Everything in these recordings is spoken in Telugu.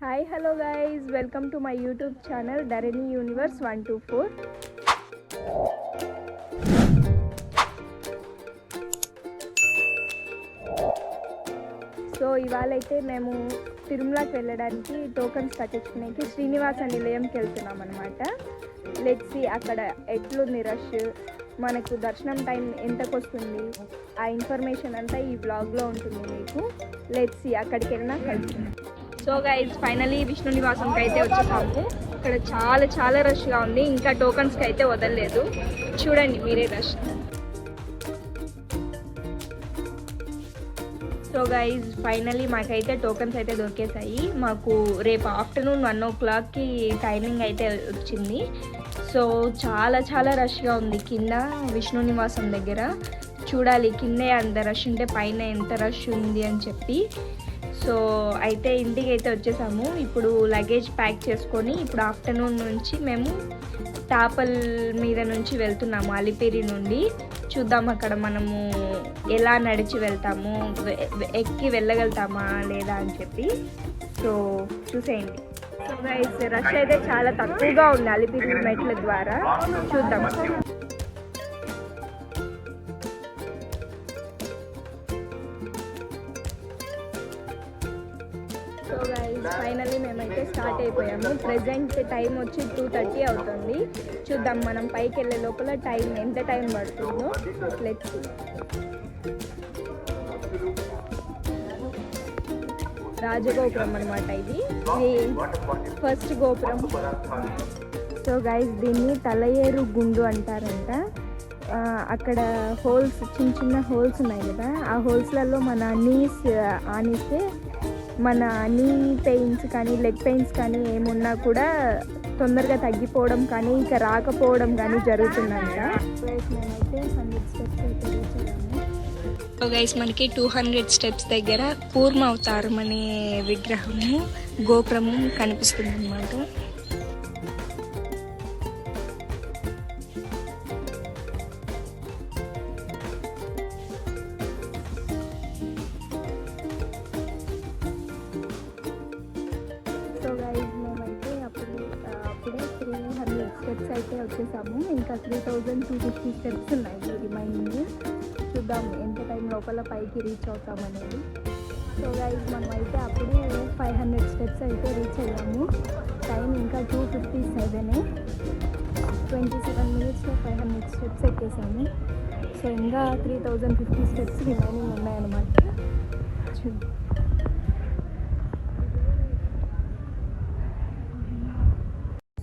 Hi, hello guys, welcome to my YouTube channel Dharini Universe 124. So ఇవాళైతే మేము తిరుమలకి వెళ్ళడానికి టోకన్స్ కట్టించుకునేకి శ్రీనివాస నిలయంకి వెళ్తున్నాం అనమాట. లెట్స్ సీ అక్కడ ఎట్లుంది రష్, మనకు దర్శనం టైం ఎంతకు వస్తుంది, ఆ ఇన్ఫర్మేషన్ అంతా ఈ బ్లాగ్లో ఉంటుంది మీకు. లెట్స్ సీ అక్కడికి వెళ్ళినా కలుసుకుందాం. సో గైస్ ఫైనలీ విష్ణు నివాసంకి అయితే వచ్చేసాము. ఇక్కడ చాలా రష్గా ఉంది, ఇంకా టోకన్స్కి అయితే వదలలేదు. చూడండి మీరే రష్. సో గైజ్ ఫైనలీ మాకైతే టోకన్స్ అయితే దొరికేసాయి. మాకు రేపు ఆఫ్టర్నూన్ 1 o'clockకి టైమింగ్ అయితే వచ్చింది. సో చాలా రష్గా ఉంది కింద విష్ణు నివాసం దగ్గర. చూడాలి కిందే అంత రష్ ఉంటే పైన ఎంత రష్ ఉంది అని చెప్పి. సో అయితే ఇంటికి అయితే వచ్చేసాము. ఇప్పుడు లగేజ్ ప్యాక్ చేసుకొని ఇప్పుడు ఆఫ్టర్నూన్ నుంచి మేము టాపల్ మీద నుంచి వెళ్తున్నాము, అలిపిరి నుండి. చూద్దాం అక్కడ మనము ఎలా నడిచి వెళ్తాము, ఎక్కి వెళ్ళగలుగుతామా లేదా అని చెప్పి. సో చూసేయండి. సో గైస్ రష్ అయితే చాలా తక్కువగా ఉంది అలిపిరి మెట్ల ద్వారా. చూద్దాం. సో గైస్ ఫైనల్లీ మేమైతే స్టార్ట్ అయిపోయాము. ప్రెజెంట్ టైం వచ్చి 2:30 అవుతుంది. చూద్దాం మనం పైకి వెళ్ళే లోపల ఎంత టైం పడుతుందో. Let's see. రాజగోపురం అనమాట ఇది ఫస్ట్ గోపురం. సో గైస్ దీన్ని తలయేరు గుండు అంటారంట. అక్కడ హోల్స్ చిన్న హోల్స్ ఉన్నాయి కదా, ఆ హోల్స్లలో మన నీస్ ఆనిస్తే మన నీ పెయిన్స్ కానీ లెగ్ పెయిన్స్ కానీ ఏమున్నా కూడా తొందరగా తగ్గిపోవడం కానీ ఇంకా రాకపోవడం కానీ జరుగుతుందంట. మేమైతే 100 స్టెప్స్ అయితే రీచ్. సో గైస్ మనకి 200 స్టెప్స్ దగ్గర కూర్మ అవతారం అనే విగ్రహము గోపురము కనిపిస్తుంది అన్నమాట. సో గైస్ మేమైతే అప్పుడే 300 స్టెప్స్ అయితే వచ్చేసాము. ఇంకా 3250 స్టెప్స్ ఉన్నాయి రిమైనింగ్. చూద్దాం ఎంత టైం లోపల పైకి రీచ్ అవుతామనేది. సో గైస్ మనమైతే అప్పుడు 500 స్టెప్స్ అయితే రీచ్ అయ్యాము. టైం ఇంకా 2:57. 27 minutesలో 500 స్టెప్స్ ఎక్కేసాము. సో ఇంకా 3050 స్టెప్స్ రిమైనింగ్ ఉన్నాయన్నమాట. చూద్దాం.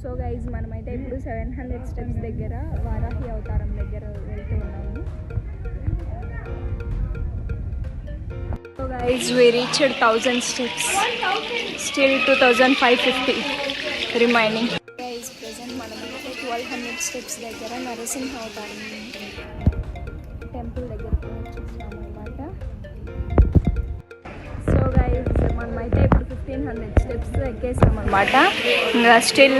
సో గైజ్ మనమైతే ఇప్పుడు 700 స్టెప్స్ దగ్గర వారాహి అవతారం దగ్గర వెళ్తూ ఉన్నాము. So guys we reached 1000 steps, still 2550 remaining. Guys present మనమైతే 1200 స్టెప్స్ దగ్గర నరసింహ అవతారం టెంపుల్ దగ్గరికి వచ్చేసాము అన్నమాట. సో గైజ్ మనమైతే ఇప్పుడు 1500 స్టెప్స్ ఎక్కేసాం అన్నమాట. Still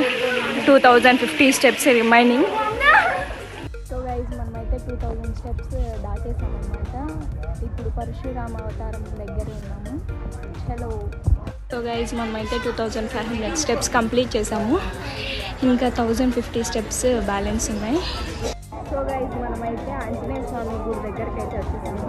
2050 steps remaining. So guys మనమైతే 2000 స్టెప్స్ దాటేసాం అన్నమాట. ఇప్పుడు పరశురామ అవతారం దగ్గర ఉన్నాము. చలో. సో గైజ్ మనమైతే 2500 స్టెప్స్ కంప్లీట్ చేసాము. ఇంకా 1050 స్టెప్స్ బ్యాలెన్స్ ఉన్నాయి. సో గైజ్ మనమైతే ఆంజనేయ స్వామి గుడి దగ్గరికి అయితే వచ్చేసాము.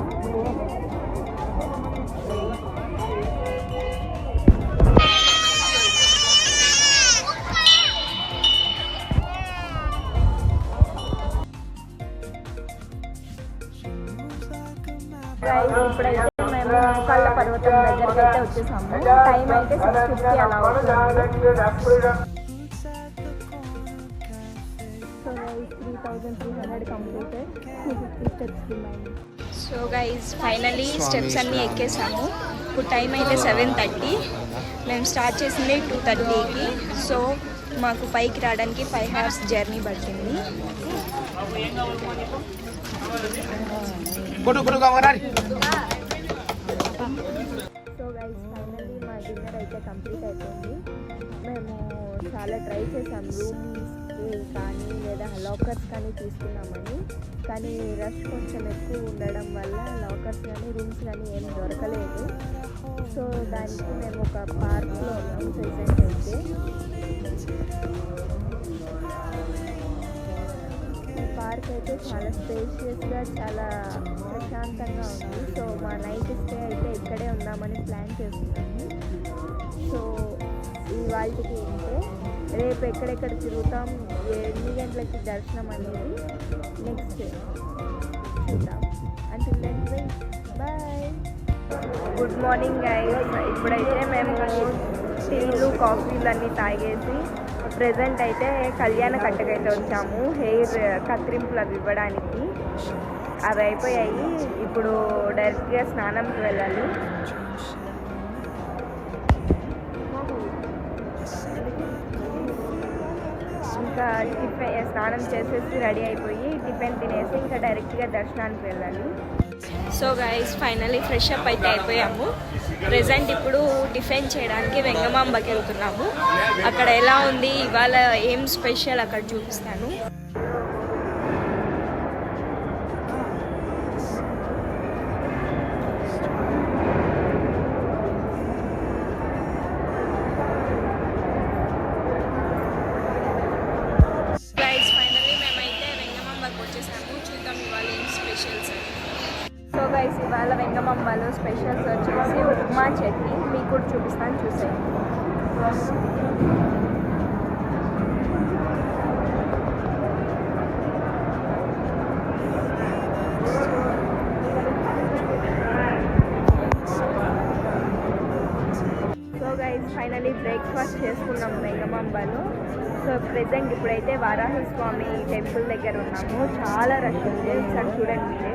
ఇప్పుడైతే మేము మోకాళ్ళ పర్వతం దగ్గరికి అయితే వచ్చేసాము. టైం అయితే 6:50 అలా అవుతుంది. So 3300 completed, 250 steps remaining. So guys finally steps అన్నీ ఎక్కేసాము. ఇప్పుడు టైం అయితే 7:30. మేము స్టార్ట్ చేసింది 2:30కి. సో మాకు పైకి రావడానికి 5 hours జర్నీ పట్టింది. సో గైస్ ఫైనల్లీ మా డిన్నర్ అయితే కంప్లీట్ అయిపోయింది. మేము చాలా ట్రై చేసాం రూమ్ కానీ లేదా లాకర్స్ కానీ తీసుకున్నామని. కానీ రష్ కొంచెం ఎక్కువ ఉండడం వల్ల లాకర్స్ కానీ రూమ్స్ కానీ ఏం దొరకలేదు. సో దానికి మేము ఒక పార్క్లో ఉన్నాం ప్రెజెంట్ అయితే. ఈ పార్క్ అయితే చాలా స్పేషియస్గా చాలా ప్రశాంతంగా ఉంది. సో మా నైట్ స్టే అయితే ఇక్కడే ఉందామని ప్లాన్ చేస్తున్నాము. సో ఇవాళకి ఇంతే. రేపు ఎక్కడెక్కడ తిరుగుతాం, ఎన్ని గంటలకి దర్శనం అనేది నెక్స్ట్ చూద్దాం. Until then bye. Good morning guys. ఇప్పుడైతే మేము టీలు కాఫీలు అన్నీ తాగేసి ప్రెజెంట్ అయితే కళ్యాణ కట్టకైతే వచ్చాము. హెయిర్ కత్తిరింపులు అవి ఇవ్వడానికి. అవి అయిపోయాయి. ఇప్పుడు డైరెక్ట్గా స్నానంకి వెళ్ళాలి. ఇంకా స్నానం చేసేసి రెడీ అయిపోయి టిఫిన్ తినేసి ఇంకా డైరెక్ట్గా దర్శనానికి వెళ్ళాలి. So guys finally fresh up అయితే అయిపోయాము. ప్రెజెంట్ ఇప్పుడు టిఫిన్ చేయడానికి వెంగమాంబకి వెళ్తున్నాము. అక్కడ ఎలా ఉంది, ఇవాళ ఏం స్పెషల్ అక్కడ చూపిస్తాను. గైస్ ఫైనలీ మేమైతే వెంగమాంబకి వచ్చేసాము. చూద్దాం ఇవాళ ఏం స్పెషల్స్. సో గైస్ ఇవాళ వెంగమాంబలో స్పెషల్స్ వచ్చేసి ఉప్మా చట్నీ. మీకు కూడా చూపిస్తాను, చూసేయండి. సో గైస్ ఫైనలీ బ్రేక్ఫాస్ట్ చేసుకున్నాం వెంగమాంబలో. సో ప్రెజెంట్ ఇప్పుడైతే వారాహి స్వామి టెంపుల్ దగ్గర ఉన్నాము. చాలా రష్ ఉంది, ఒకసారి చూడండి మీరే.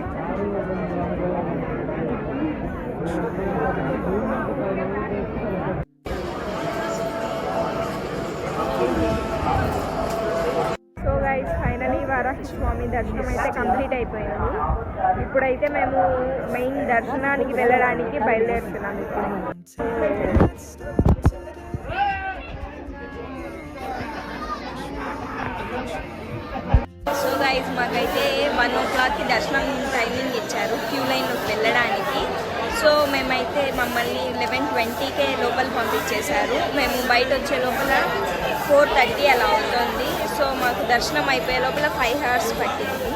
సో గైస్ ఫైనలీ వారాహి స్వామి దర్శనం అయితే కంప్లీట్ అయిపోయింది. ఇప్పుడైతే మేము మెయిన్ దర్శనానికి వెళ్ళడానికి బయలుదేరుతున్నాం. సో గైస్ మాకైతే 1 o'clockకి దర్శనం టైమింగ్ ఇచ్చారు క్యూ లైన్లోకి వెళ్ళడానికి. సో మేమైతే మమ్మల్ని 11:20కే లోపల పంపించేశారు. మేము బయట వచ్చే లోపల 4:30 అలా అవుతుంది. సో మాకు దర్శనం అయిపోయే లోపల 5 hours పట్టింది.